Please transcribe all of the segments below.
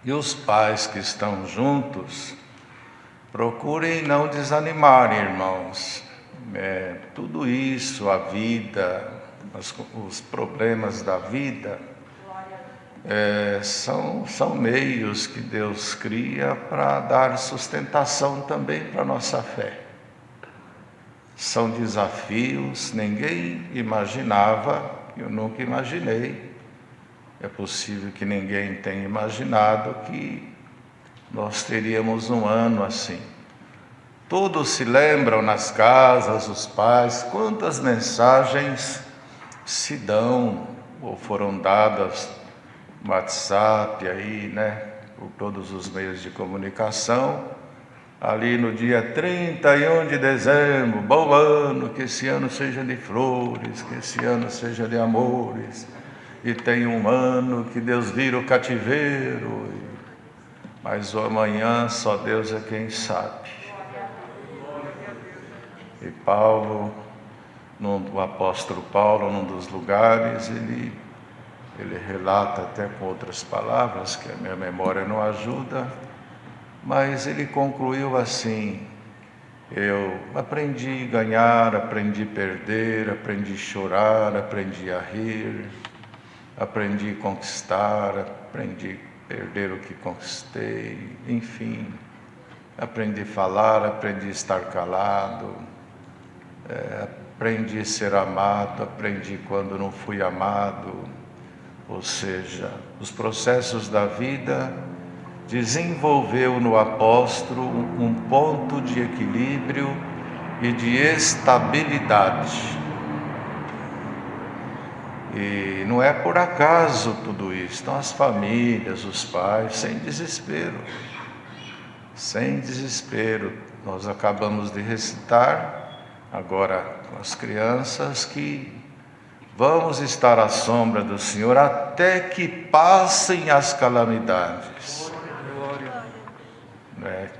E os pais que estão juntos, procurem não desanimar, irmãos. Tudo isso, a vida, os problemas da vida, são meios que Deus cria para dar sustentação também para a nossa fé. São desafios, ninguém imaginava, eu nunca imaginei. É possível que ninguém tenha imaginado que nós teríamos um ano assim. Todos se lembram nas casas, os pais, quantas mensagens se dão ou foram dadas no WhatsApp aí, né, por todos os meios de comunicação, ali no dia 31 de dezembro, bom ano, que esse ano seja de flores, que esse ano seja de amores, e tem um ano que Deus vira o cativeiro, mas o amanhã só Deus é quem sabe. E Paulo, o apóstolo Paulo, num dos lugares, ele relata até com outras palavras, que a minha memória não ajuda, mas ele concluiu assim: eu aprendi a ganhar, aprendi a perder, aprendi a chorar, aprendi a rir, aprendi a conquistar, aprendi a perder o que conquistei, enfim, aprendi a falar, aprendi a estar calado, aprendi a ser amado, aprendi quando não fui amado. Ou seja, os processos da vida desenvolveu no apóstolo um ponto de equilíbrio e de estabilidade. E não é por acaso tudo isso. Então as famílias, os pais, sem desespero. Nós acabamos de recitar agora com as crianças que vamos estar à sombra do Senhor até que passem as calamidades.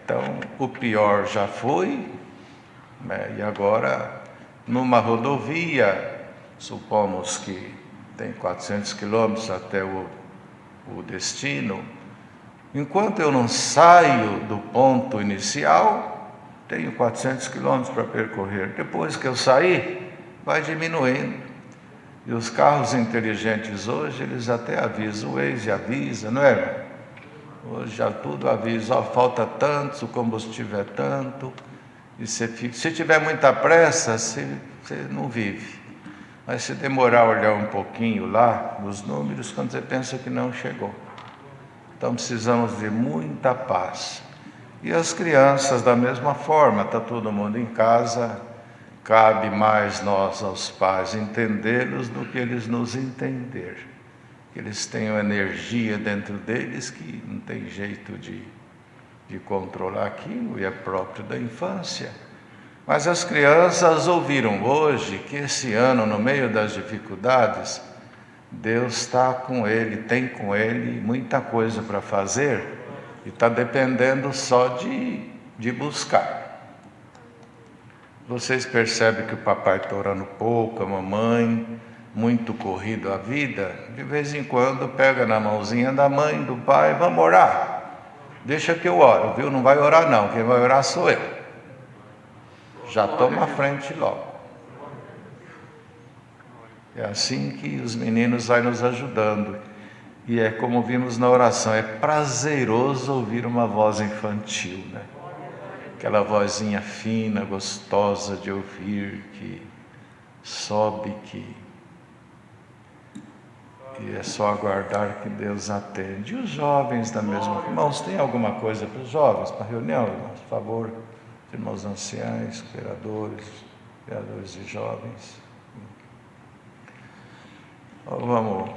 Então, o pior já foi, e agora, numa rodovia, supomos que tem 400 quilômetros até o destino, enquanto eu não saio do ponto inicial, tenho 400 quilômetros para percorrer. Depois que eu sair, vai diminuindo. E os carros inteligentes hoje, eles até avisam, o Waze avisa, não é? Hoje já tudo avisa, falta tanto, o combustível é tanto, e se tiver muita pressa, você não vive. Mas se demorar a olhar um pouquinho lá, nos números, quando você pensa que não chegou. Então precisamos de muita paz. E as crianças da mesma forma, está todo mundo em casa, cabe mais nós, aos pais, entendê-los do que eles nos entender. Que eles tenham energia dentro deles que não tem jeito de controlar aquilo, e é próprio da infância. Mas as crianças ouviram hoje que esse ano, no meio das dificuldades, Deus está com ele, tem com ele muita coisa para fazer, e está dependendo só de buscar. Vocês percebem que o papai está orando pouco, a mamãe, muito corrido a vida, de vez em quando pega na mãozinha da mãe, do pai, vamos orar? Deixa que eu oro, viu? Não vai orar não, quem vai orar sou eu. Já toma a frente logo. É assim que os meninos vão nos ajudando. E é como vimos na oração, é prazeroso ouvir uma voz infantil, né? Aquela vozinha fina, gostosa de ouvir, que sobe, e é só aguardar que Deus atende. E os jovens da mesma forma. Irmãos, tem alguma coisa para os jovens, para a reunião, irmãos? Por favor, irmãos anciãos, vereadores e jovens. Vamos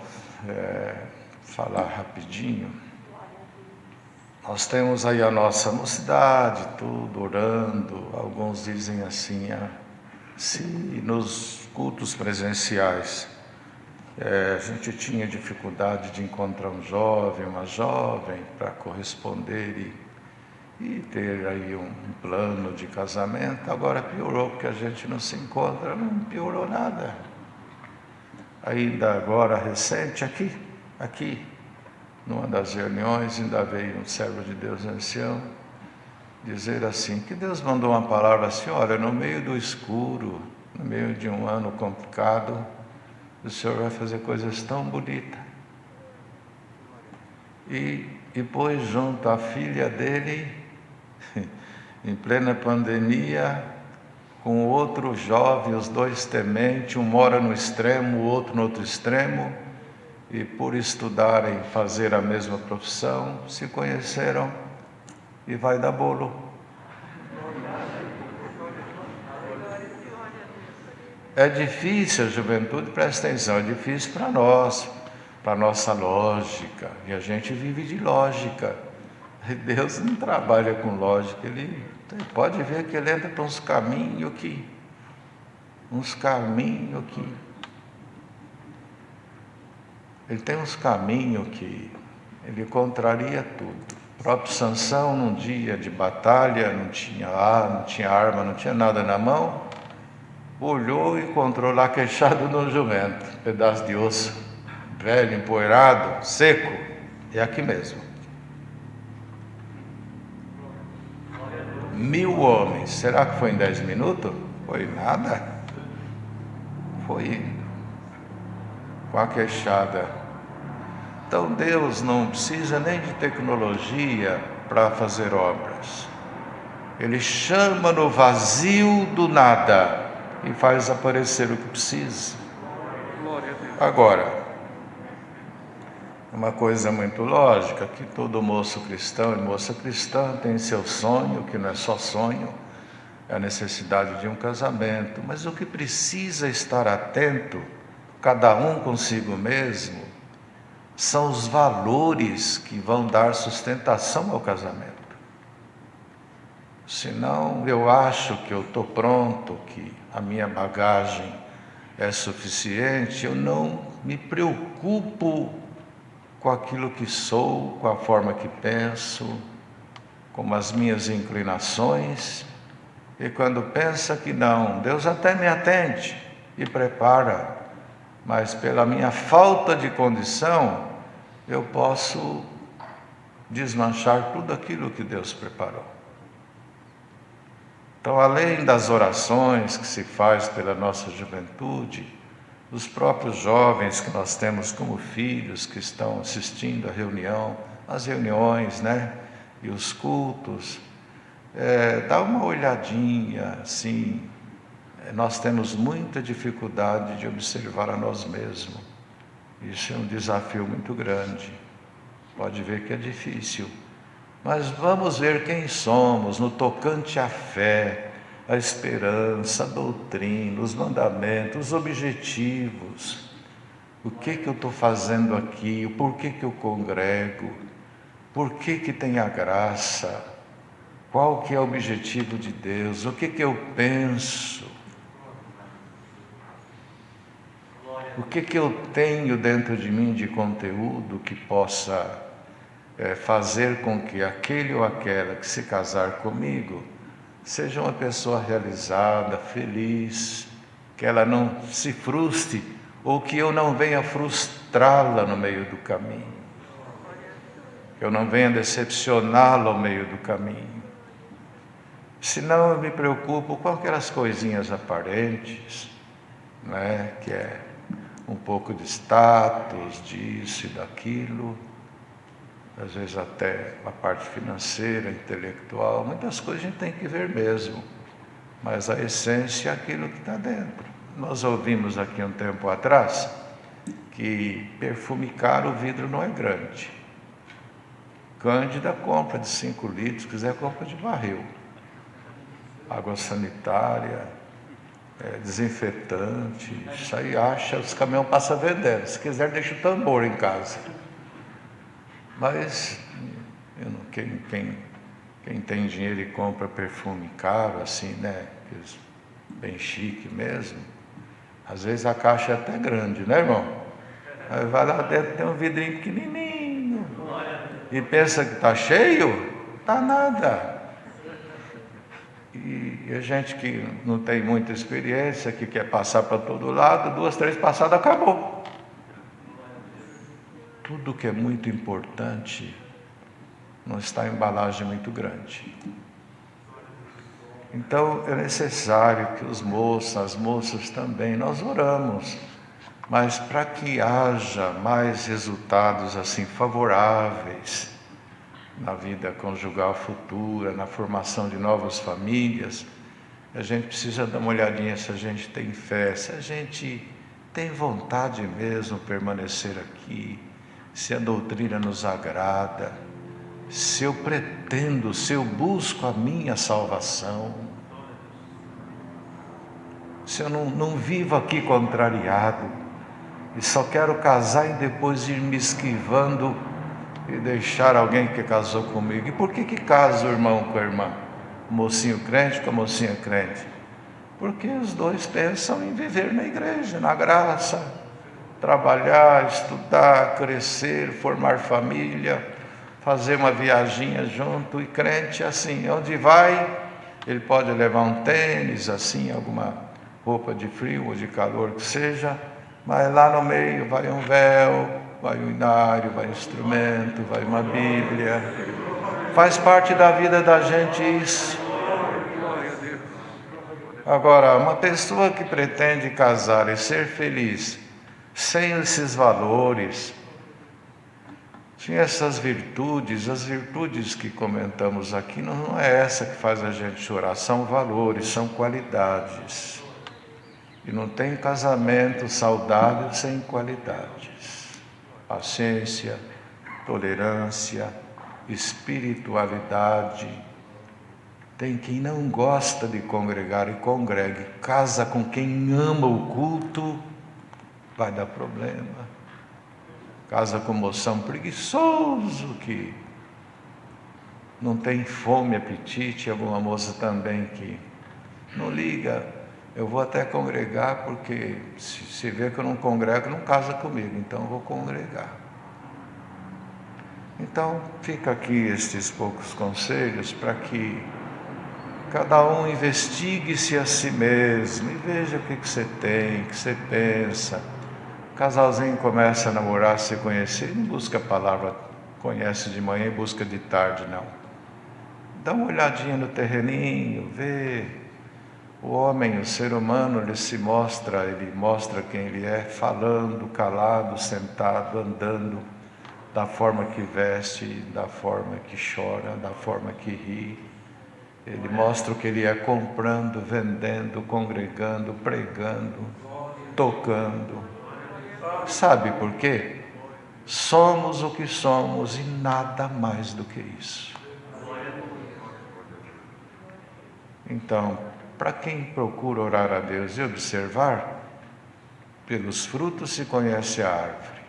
falar rapidinho. Nós temos aí a nossa mocidade, tudo, orando. Alguns dizem assim, se nos cultos presenciais a gente tinha dificuldade de encontrar um jovem, uma jovem para corresponder e ter aí um plano de casamento, agora piorou, porque a gente não se encontra, não piorou nada. Ainda agora recente, aqui, numa das reuniões, ainda veio um servo de Deus ancião dizer assim, que Deus mandou uma palavra assim, olha, no meio do escuro, no meio de um ano complicado, o Senhor vai fazer coisas tão bonitas. E pôs junto a filha dele, em plena pandemia, com outro jovem, os dois tementes, um mora no extremo, o outro no outro extremo, e por estudarem, fazer a mesma profissão, se conheceram e vai dar bolo. É difícil, a juventude, presta atenção, é difícil para nós, para a nossa lógica, e a gente vive de lógica. E Deus não trabalha com lógica, Ele pode ver que Ele entra para uns caminhos que Ele tem uns caminhos que Ele contraria tudo. O próprio Sansão, num dia de batalha, não tinha arma, não tinha nada na mão, olhou e encontrou lá queixado no jumento, um pedaço de osso, velho, empoeirado, seco, é aqui mesmo. 1000 homens, será que foi em 10 minutos? Foi nada. Foi indo, com a queixada. Então Deus não precisa nem de tecnologia para fazer obras. Ele chama no vazio do nada e faz aparecer o que precisa. Agora, uma coisa muito lógica, que todo moço cristão e moça cristã tem seu sonho, que não é só sonho, é a necessidade de um casamento, mas o que precisa estar atento, cada um consigo mesmo, são os valores que vão dar sustentação ao casamento. Senão eu acho que eu estou pronto, que a minha bagagem é suficiente, eu não me preocupo com aquilo que sou, com a forma que penso, com as minhas inclinações, e quando pensa que não, Deus até me atende e prepara, mas pela minha falta de condição, eu posso desmanchar tudo aquilo que Deus preparou. Então, além das orações que se faz pela nossa juventude, os próprios jovens que nós temos como filhos, que estão assistindo a reunião, as reuniões, né? E os cultos, dá uma olhadinha, assim, nós temos muita dificuldade de observar a nós mesmos. Isso é um desafio muito grande. Pode ver que é difícil. Mas vamos ver quem somos no tocante à fé, a esperança, a doutrina, os mandamentos, os objetivos. O que eu estou fazendo aqui? O porquê que eu congrego? Por que tem a graça? Qual que é o objetivo de Deus? O que eu penso? O que eu tenho dentro de mim de conteúdo que possa fazer com que aquele ou aquela que se casar comigo seja uma pessoa realizada, feliz, que ela não se frustre ou que eu não venha frustrá-la no meio do caminho, que eu não venha decepcioná-la ao meio do caminho. Senão eu me preocupo com aquelas coisinhas aparentes, né, que é um pouco de status, disso e daquilo, às vezes até a parte financeira, intelectual, muitas coisas a gente tem que ver mesmo, mas a essência é aquilo que está dentro. Nós ouvimos aqui um tempo atrás que perfume caro, o vidro não é grande. Cândida compra de 5 litros, se quiser compra de barril. Água sanitária, desinfetante, isso aí acha, os caminhões passam vendendo. Se quiser, deixa o tambor em casa. Mas quem tem dinheiro e compra perfume caro, assim, né? Bem chique mesmo, às vezes a caixa é até grande, né, irmão? Aí vai lá dentro, tem um vidrinho pequenininho e pensa que está cheio, está nada. E a gente que não tem muita experiência, que quer passar para todo lado, 2, 3 passadas, acabou. tudo que é muito importante não está em embalagem muito grande. Então é necessário que os moços, as moças também, nós oramos, mas para que haja mais resultados assim favoráveis na vida conjugal futura, na formação de novas famílias, a gente precisa dar uma olhadinha se a gente tem fé, se a gente tem vontade mesmo de permanecer aqui, se a doutrina nos agrada, se eu pretendo, se eu busco a minha salvação, se eu não vivo aqui contrariado e só quero casar e depois ir me esquivando e deixar alguém que casou comigo. E por que casa o irmão com a irmã? O mocinho crente com a mocinha crente? Porque os dois pensam em viver na igreja, na graça, trabalhar, estudar, crescer, formar família, fazer uma viaginha junto. E crente assim, onde vai, ele pode levar um tênis, assim, alguma roupa de frio ou de calor que seja, mas lá no meio vai um véu, vai um inário, vai um instrumento, vai uma Bíblia. Faz parte da vida da gente isso. Agora, uma pessoa que pretende casar e ser feliz sem esses valores, sem essas virtudes, as virtudes que comentamos aqui, não é essa que faz a gente chorar, são valores, são qualidades. E não tem casamento saudável sem qualidades. Paciência, tolerância, espiritualidade. Tem quem não gosta de congregar e congregue, casa com quem ama o culto, vai dar problema. Casa com moção preguiçoso que não tem fome, apetite, alguma moça também que não liga, eu vou até congregar porque se vê que eu não congrego, não casa comigo, então eu vou congregar. Então fica aqui estes poucos conselhos para que cada um investigue-se a si mesmo e veja o que você tem, o que você pensa. O casalzinho começa a namorar, se conhecer, não busca a palavra conhece de manhã e busca de tarde, não. Dá uma olhadinha no terreninho, vê. O homem, o ser humano, ele mostra quem ele é, falando, calado, sentado, andando, da forma que veste, da forma que chora, da forma que ri. Ele mostra o que ele é comprando, vendendo, congregando, pregando, tocando. Sabe por quê? Somos o que somos e nada mais do que isso. Então, para quem procura orar a Deus e observar, pelos frutos se conhece a árvore.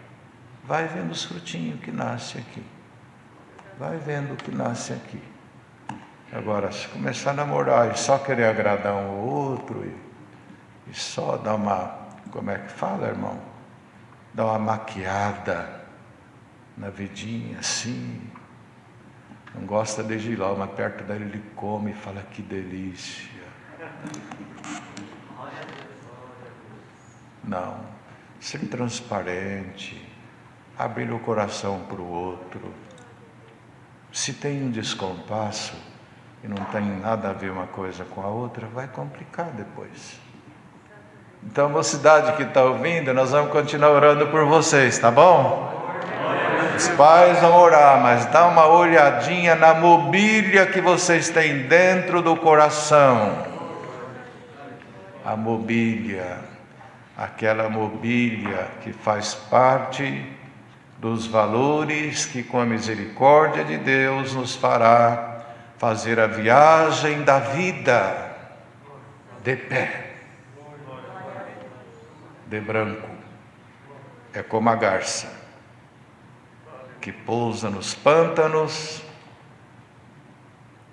Vai vendo os frutinhos que nascem aqui. Vai vendo o que nasce aqui. Agora, se começar a namorar e só querer agradar um ou outro e só dar uma, como é que fala, irmão? Dar uma maquiada na vidinha, assim. Não gosta de Giló, mas perto dele ele come e fala que delícia. Não, ser transparente, abrir o coração para o outro. Se tem um descompasso e não tem nada a ver uma coisa com a outra, vai complicar depois. Então, mocidade que está ouvindo, nós vamos continuar orando por vocês, tá bom? Os pais vão orar, mas dá uma olhadinha na mobília que vocês têm dentro do coração. A mobília, aquela mobília que faz parte dos valores que com a misericórdia de Deus nos fará fazer a viagem da vida de pé, de branco. É como a garça que pousa nos pântanos,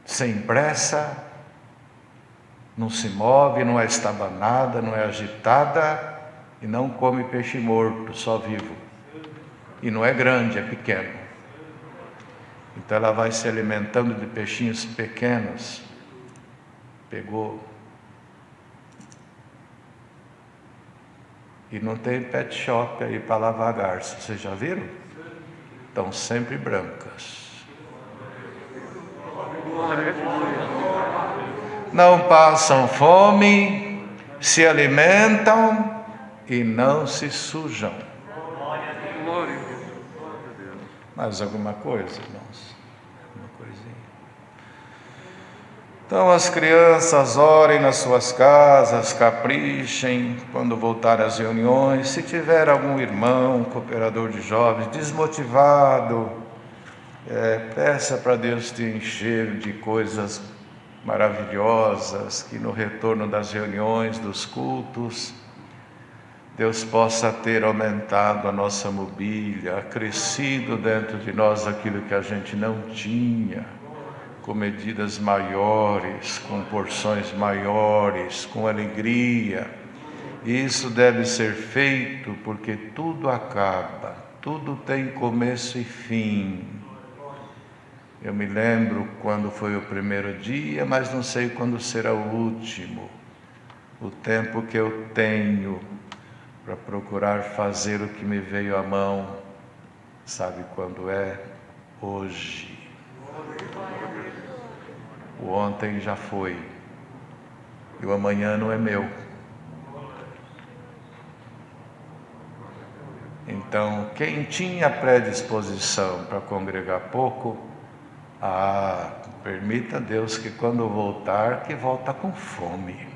sem pressa, não se move, não é estabanada, não é agitada e não come peixe morto, só vivo. E não é grande, é pequeno. Então ela vai se alimentando de peixinhos pequenos. Pegou. E não tem pet shop aí para lavar garça, vocês já viram? estão sempre brancas. Não passam fome, se alimentam e não se sujam. Mais alguma coisa, irmãos? Alguma coisinha? Então as crianças orem nas suas casas, caprichem quando voltar às reuniões. Se tiver algum irmão, cooperador de jovens, desmotivado, peça para Deus te encher de coisas maravilhosas, que no retorno das reuniões, dos cultos, Deus possa ter aumentado a nossa mobília, acrescido dentro de nós aquilo que a gente não tinha, com medidas maiores, com porções maiores, com alegria. E isso deve ser feito porque tudo acaba, tudo tem começo e fim. Eu me lembro quando foi o primeiro dia, mas não sei quando será o último. O tempo que eu tenho para procurar fazer o que me veio à mão, sabe quando é? Hoje. O ontem já foi, e o amanhã não é meu. Então, quem tinha predisposição para congregar pouco, permita a Deus que quando voltar, que volta com fome.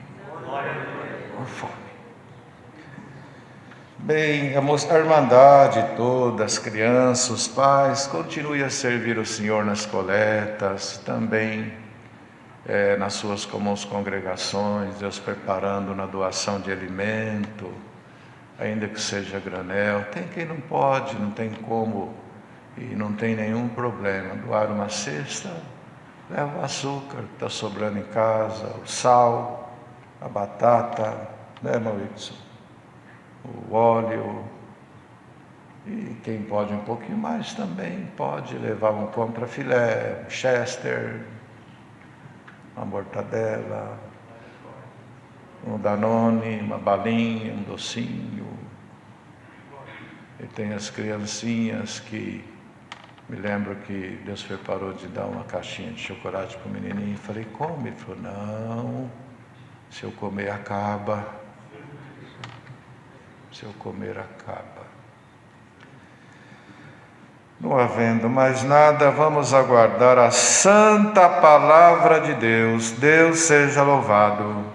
Com fome. Bem, a irmandade toda, as crianças, os pais, continue a servir o Senhor nas coletas, também nas suas comuns congregações, Deus preparando na doação de alimento, ainda que seja granel. Tem quem não pode, não tem como, e não tem nenhum problema. Doar uma cesta, leva o açúcar que está sobrando em casa, o sal, a batata, né, Maurício? O óleo, e quem pode um pouquinho mais também pode levar um contrafilé, um chester, uma mortadela, um danone, uma balinha, um docinho. E tem as criancinhas que, me lembro que Deus preparou de dar uma caixinha de chocolate para o menininho. Falei, come? Ele falou, não, se eu comer acaba. Se eu comer acaba. Não havendo mais nada, vamos aguardar a santa palavra de Deus. Deus seja louvado.